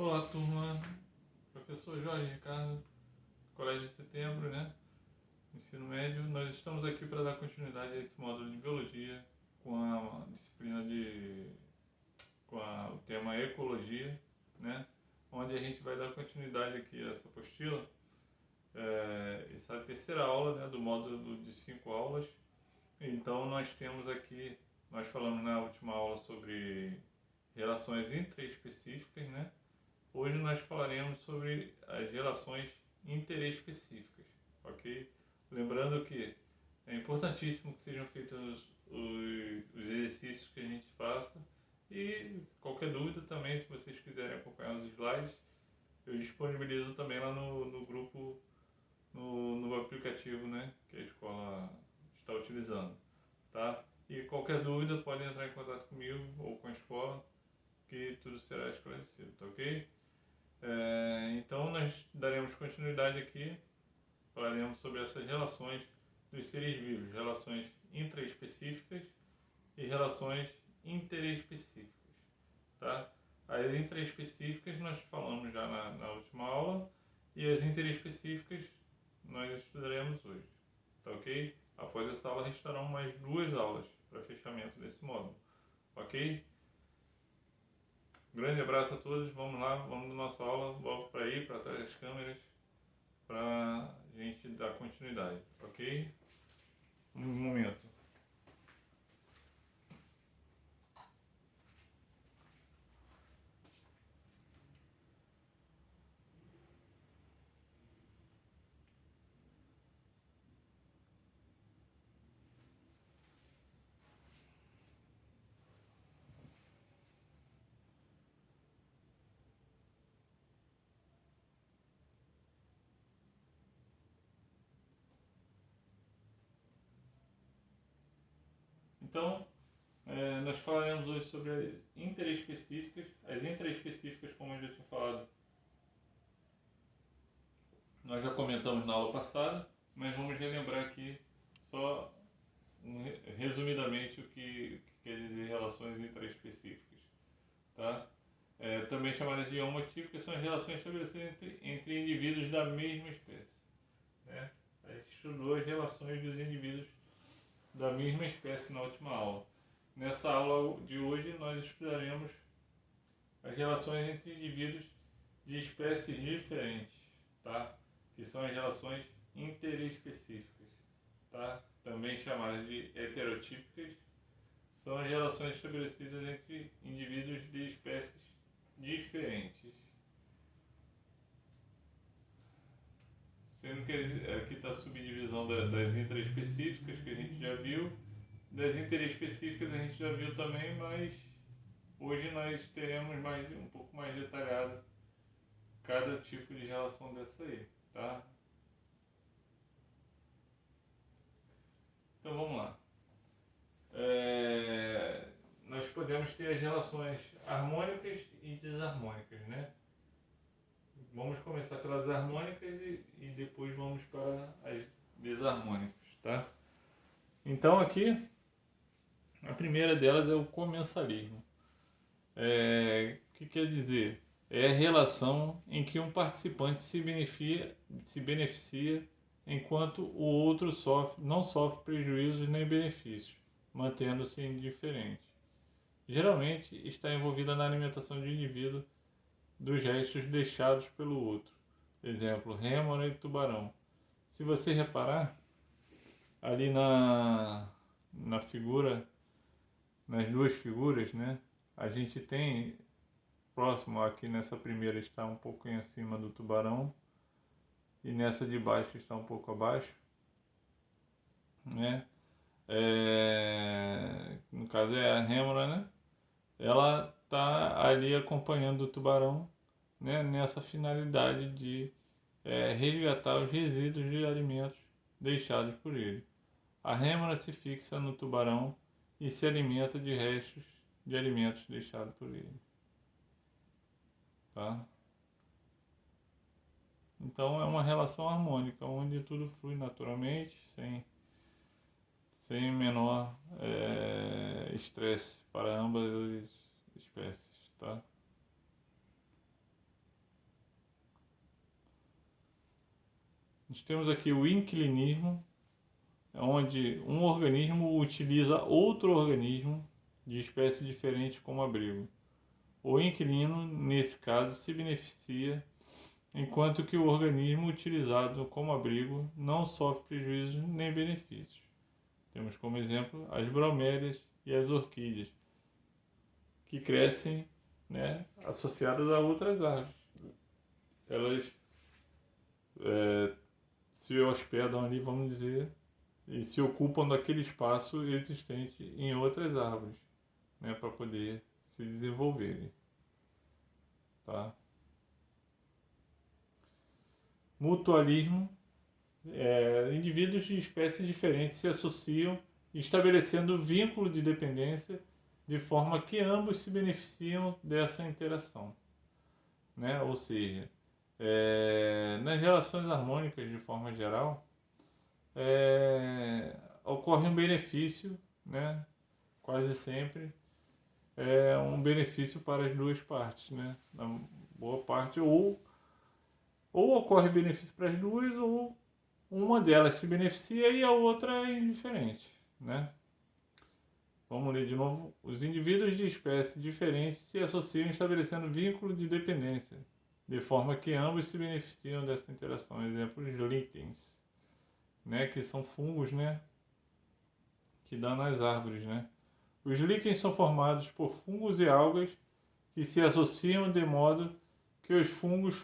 Olá, turma. Professor Jorge Ricardo, Colégio de Setembro, né? Ensino médio. Nós estamos aqui para dar continuidade a esse módulo de biologia com a disciplina o tema ecologia, né? Onde a gente vai dar continuidade aqui a essa apostila. Essa é a terceira aula, né, do módulo de 5 aulas. Então nós temos aqui, nós falamos na última aula sobre relações intraespecíficas, né? Hoje nós falaremos sobre as relações interespecíficas, ok? Lembrando que é importantíssimo que sejam feitos os exercícios que a gente faça e qualquer dúvida também, se vocês quiserem acompanhar os slides, eu disponibilizo também lá no grupo, no aplicativo, né, que a escola está utilizando, tá? E qualquer dúvida podem entrar em contato comigo ou com a escola, que tudo será esclarecido, tá ok? Então nós daremos continuidade aqui, falaremos sobre essas relações dos seres vivos, relações intraespecíficas e relações interespecíficas, tá? As intraespecíficas nós falamos já na última aula e as interespecíficas nós estudaremos hoje, tá ok? Após essa aula restarão mais 2 aulas para fechamento desse módulo, ok? Grande abraço a todos, vamos lá, vamos na nossa aula, volto para aí, para trás das câmeras, para a gente dar continuidade, ok? Um momento. Então, nós falaremos hoje sobre as interespecíficas. As intraespecíficas, como eu já tinha falado, nós já comentamos na aula passada, mas vamos relembrar aqui só resumidamente o que quer dizer relações intraespecíficas, tá? Também chamadas de homotípicas, são as relações estabelecidas entre indivíduos da mesma espécie, né? A gente estudou as relações dos indivíduos da mesma espécie na última aula. Nessa aula de hoje nós estudaremos as relações entre indivíduos de espécies diferentes, tá? Que são as relações interespecíficas, tá? Também chamadas de heterotípicas, são as relações estabelecidas entre indivíduos de espécies diferentes. Sendo que aqui está a subdivisão das intraespecíficas, que a gente já viu. Das interespecíficas a gente já viu também, mas hoje nós teremos um pouco mais detalhado cada tipo de relação dessa aí, tá? Então vamos lá. Nós podemos ter as relações harmônicas e desarmônicas, né? Vamos começar pelas harmônicas e depois vamos para as desarmônicas, tá? Então aqui, a primeira delas é o comensalismo. O que quer dizer? É a relação em que um participante se beneficia enquanto o outro não sofre prejuízos nem benefícios, mantendo-se indiferente. Geralmente está envolvida na alimentação do indivíduo dos restos deixados pelo outro. Exemplo, rêmora e tubarão. Se você reparar, ali na figura, nas duas figuras, né? A gente tem próximo aqui nessa primeira está um pouco em cima do tubarão e nessa de baixo está um pouco abaixo, né? No caso é a rêmora, né? Ela está ali acompanhando o tubarão, né? Nessa finalidade de resgatar os resíduos de alimentos deixados por ele. A rêmora se fixa no tubarão e se alimenta de restos de alimentos deixados por ele. Tá? Então é uma relação harmônica, onde tudo flui naturalmente, sem menor estresse para ambas as espécies. Tá? Nós temos aqui o inclinismo, onde um organismo utiliza outro organismo de espécie diferente como abrigo. O inquilino, nesse caso, se beneficia, enquanto que o organismo utilizado como abrigo não sofre prejuízos nem benefícios. Temos como exemplo as bromélias e as orquídeas, que crescem, né, associadas a outras árvores. Elas se hospedam ali, vamos dizer, e se ocupam daquele espaço existente em outras árvores, né, para poder se desenvolverem. Tá? Mutualismo. Indivíduos de espécies diferentes se associam, estabelecendo vínculo de dependência, de forma que ambos se beneficiam dessa interação. Né? Ou seja, nas relações harmônicas, de forma geral, ocorre um benefício, né? Quase sempre um benefício para as duas partes, né? Na boa parte, ou ocorre benefício para as duas, ou uma delas se beneficia e a outra é indiferente, né? Vamos ler de novo. Os indivíduos de espécies diferentes se associam estabelecendo vínculo de dependência, de forma que ambos se beneficiam dessa interação. Exemplo, os líquens, né? Que são fungos, né? Que dão nas árvores, né? Os líquens são formados por fungos e algas que se associam de modo que os fungos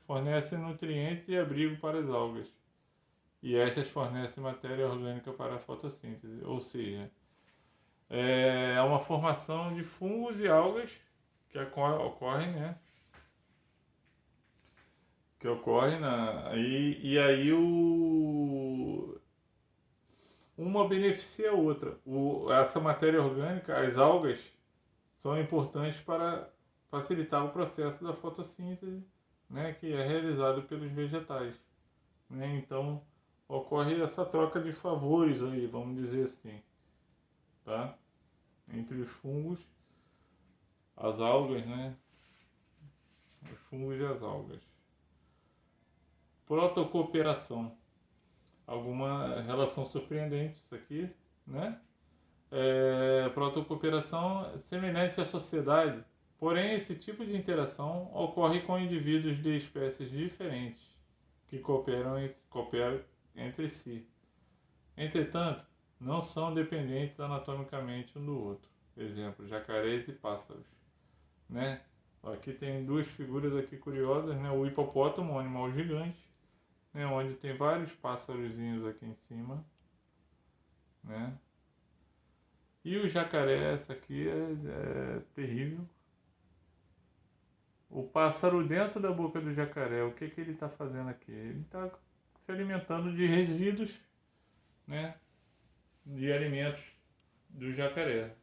fornecem nutrientes e abrigo para as algas, e estas fornecem matéria orgânica para a fotossíntese. Ou seja, é uma formação de fungos e algas que ocorre, né? Que ocorre e aí uma beneficia a outra. Essa matéria orgânica, as algas, são importantes para facilitar o processo da fotossíntese, né, que é realizado pelos vegetais. Né? Então, ocorre essa troca de favores aí, vamos dizer assim, tá? Entre os fungos, as algas, né? Os fungos e as algas. Protocooperação. Alguma relação surpreendente isso aqui, né? Protocooperação semelhante à sociedade, porém esse tipo de interação ocorre com indivíduos de espécies diferentes que cooperam entre si. Entretanto, não são dependentes anatomicamente um do outro. Exemplo, jacarés e pássaros, né? Aqui tem duas figuras aqui curiosas, né? O hipopótamo, um animal gigante, né? Onde tem vários pássarozinhos aqui em cima, né? E o jacaré, essa aqui é terrível. O pássaro dentro da boca do jacaré, o que ele está fazendo aqui? Ele está se alimentando de resíduos, né, de alimentos do jacaré,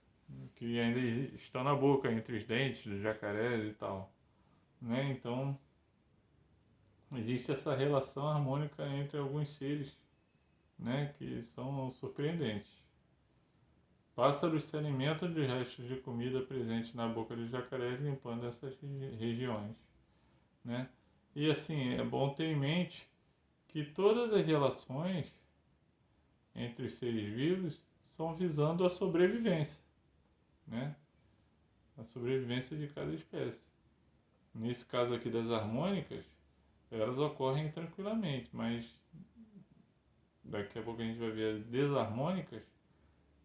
que ainda estão na boca, entre os dentes dos jacarés e tal. Né? Então, existe essa relação harmônica entre alguns seres, né, que são surpreendentes. Pássaros se alimentam de restos de comida presentes na boca dos jacarés, limpando essas regiões. Né? E assim, é bom ter em mente que todas as relações entre os seres vivos são visando a sobrevivência, né? A sobrevivência de cada espécie. Nesse caso aqui das harmônicas, elas ocorrem tranquilamente, mas daqui a pouco a gente vai ver as desarmônicas,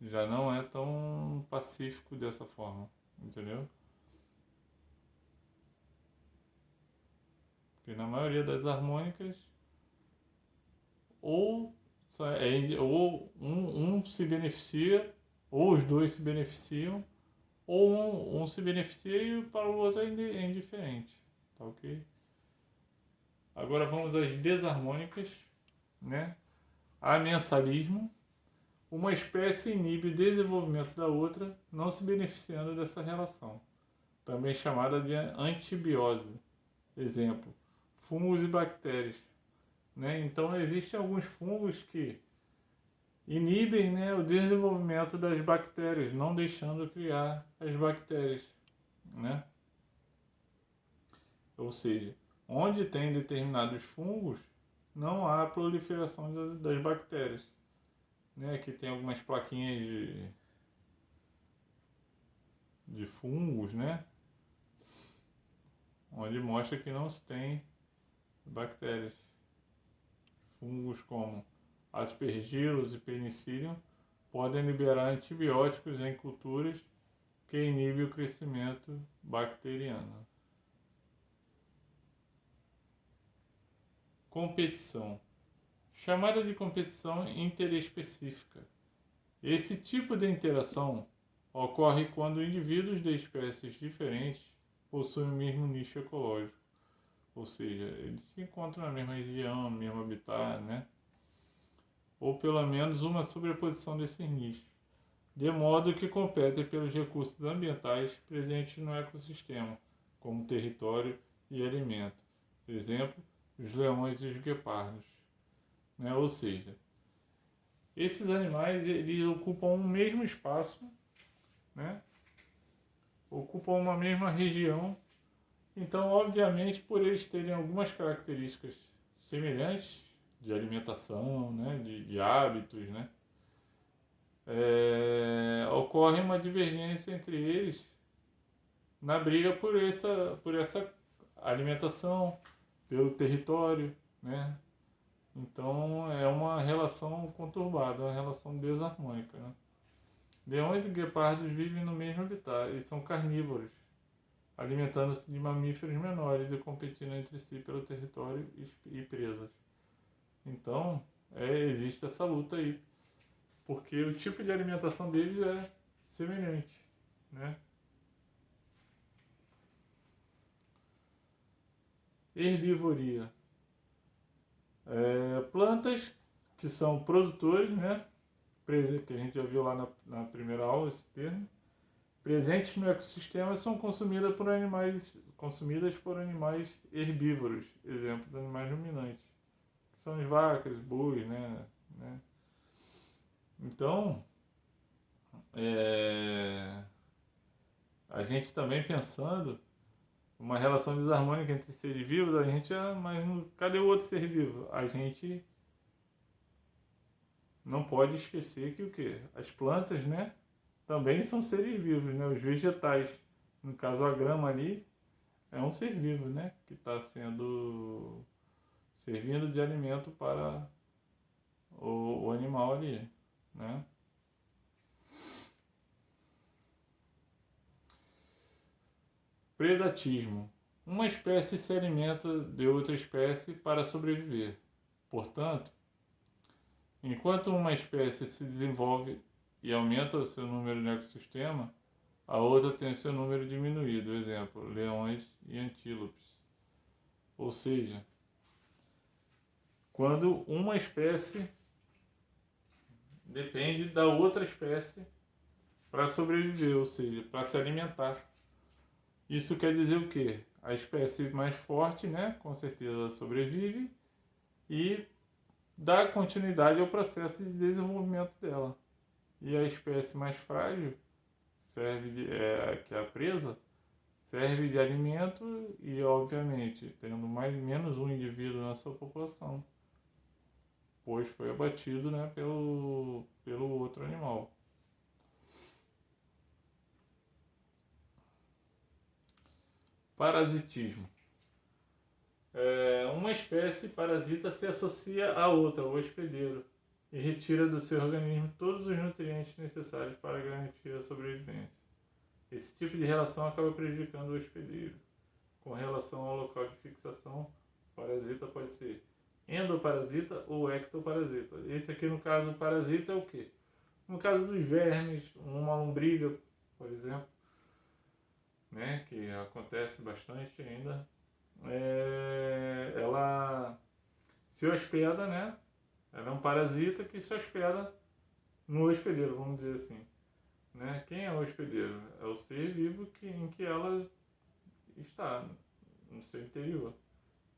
já não é tão pacífico dessa forma, entendeu? Porque na maioria das harmônicas, ou um se beneficia, ou os dois se beneficiam, ou um se beneficia e para o outro é indiferente, tá ok? Agora vamos às desarmônicas, né? Amensalismo. Uma espécie inibe o desenvolvimento da outra, não se beneficiando dessa relação, também chamada de antibiose. Exemplo, fungos e bactérias. Né? Então, existem alguns fungos que inibem, né, o desenvolvimento das bactérias, não deixando criar as bactérias. Né? Ou seja, onde tem determinados fungos, não há proliferação das bactérias. Né? Aqui tem algumas plaquinhas de fungos, né? Onde mostra que não se tem bactérias. Fungos como Aspergillus e Penicillium podem liberar antibióticos em culturas que inibem o crescimento bacteriano. Competição. Chamada de competição interespecífica. Esse tipo de interação ocorre quando indivíduos de espécies diferentes possuem o mesmo nicho ecológico, ou seja, eles se encontram na mesma região, no mesmo habitat, né? Ou pelo menos uma sobreposição desses nichos, de modo que competem pelos recursos ambientais presentes no ecossistema, como território e alimento. Exemplo, os leões e os guepardos. Né? Ou seja, esses animais eles ocupam um mesmo espaço, né? Ocupam uma mesma região. Então, obviamente, por eles terem algumas características semelhantes de alimentação, né? de hábitos, né? Ocorre uma divergência entre eles na briga por essa alimentação, pelo território, né? Então é uma relação conturbada, uma relação desarmônica. Né? Leões e guepardos vivem no mesmo habitat e são carnívoros, alimentando-se de mamíferos menores e competindo entre si pelo território e presas. Então existe essa luta aí, porque o tipo de alimentação deles é semelhante. Né? Herbivoria. Plantas que são produtores, né? Que a gente já viu lá na primeira aula esse termo, presentes no ecossistema, são consumidas por animais herbívoros, exemplo de animais ruminantes, que são as vacas, bois, né? Então, a gente também pensando uma relação desarmônica entre seres vivos, a gente mas cadê o outro ser vivo? A gente não pode esquecer que o quê? As plantas, né? Também são seres vivos, né? Os vegetais, no caso a grama ali, é um ser vivo, né? Que está servindo de alimento para o animal ali, né? Predatismo. Uma espécie se alimenta de outra espécie para sobreviver. Portanto, enquanto uma espécie se desenvolve e aumenta o seu número no ecossistema, a outra tem seu número diminuído. Exemplo, leões e antílopes. Ou seja, quando uma espécie depende da outra espécie para sobreviver, ou seja, para se alimentar. Isso quer dizer o quê? A espécie mais forte, né, com certeza sobrevive e dá continuidade ao processo de desenvolvimento dela. E a espécie mais frágil, que é a presa, serve de alimento e, obviamente, tendo menos um indivíduo na sua população, pois foi abatido, né, pelo outro animal. Parasitismo. Uma espécie parasita se associa a outra, o hospedeiro, e retira do seu organismo todos os nutrientes necessários para garantir a sobrevivência. Esse tipo de relação acaba prejudicando o hospedeiro. Com relação ao local de fixação, o parasita pode ser endoparasita ou ectoparasita. Esse aqui, no caso, o parasita é o quê? No caso dos vermes, uma lombriga, por exemplo, né, que acontece bastante ainda, ela se hospeda, né? Ela é um parasita que se hospeda no hospedeiro, vamos dizer assim. Né? Quem é o hospedeiro? É o ser vivo em que ela está, no seu interior.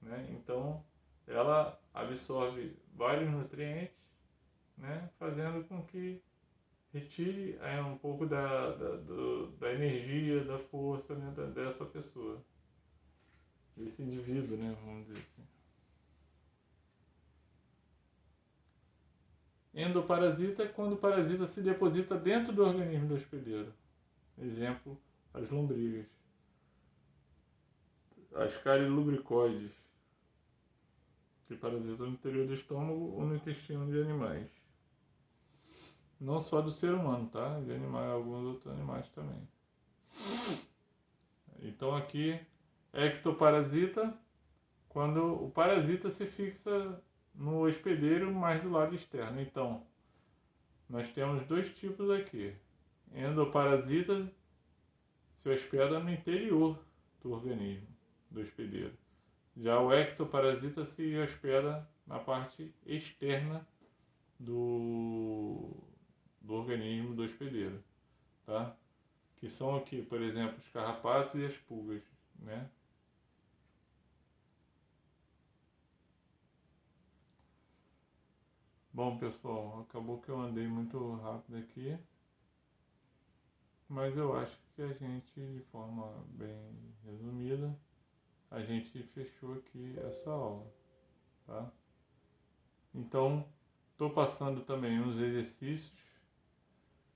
Né? Então, ela absorve vários nutrientes, né? Fazendo com que retire um pouco da energia, da força, né? Dessa pessoa, desse indivíduo, né? Vamos dizer assim. Endoparasita é quando o parasita se deposita dentro do organismo do hospedeiro. Exemplo, as lombrigas. As carilubricoides, que parasitam no interior do estômago ou no intestino de animais. Não só do ser humano, tá? De animais, alguns outros animais também. Então aqui, ectoparasita, quando o parasita se fixa no hospedeiro, mais do lado externo. Então, nós temos dois tipos aqui. Endoparasita se hospeda no interior do organismo do hospedeiro. Já o ectoparasita se hospeda na parte externa do organismo do hospedeiro, tá? Que são aqui, por exemplo, os carrapatos e as pulgas, né? Bom, pessoal, acabou que eu andei muito rápido aqui, mas eu acho que a gente, de forma bem resumida, a gente fechou aqui essa aula, tá? Então, estou passando também uns exercícios,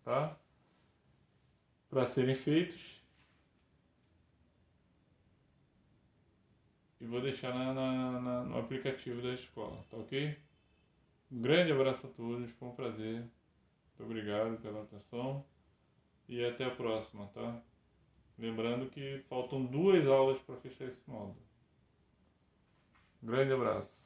tá? Para serem feitos. E vou deixar no aplicativo da escola, tá ok? Um grande abraço a todos, foi um prazer. Muito obrigado pela atenção e até a próxima, tá? Lembrando que faltam 2 aulas para fechar esse módulo. Um grande abraço.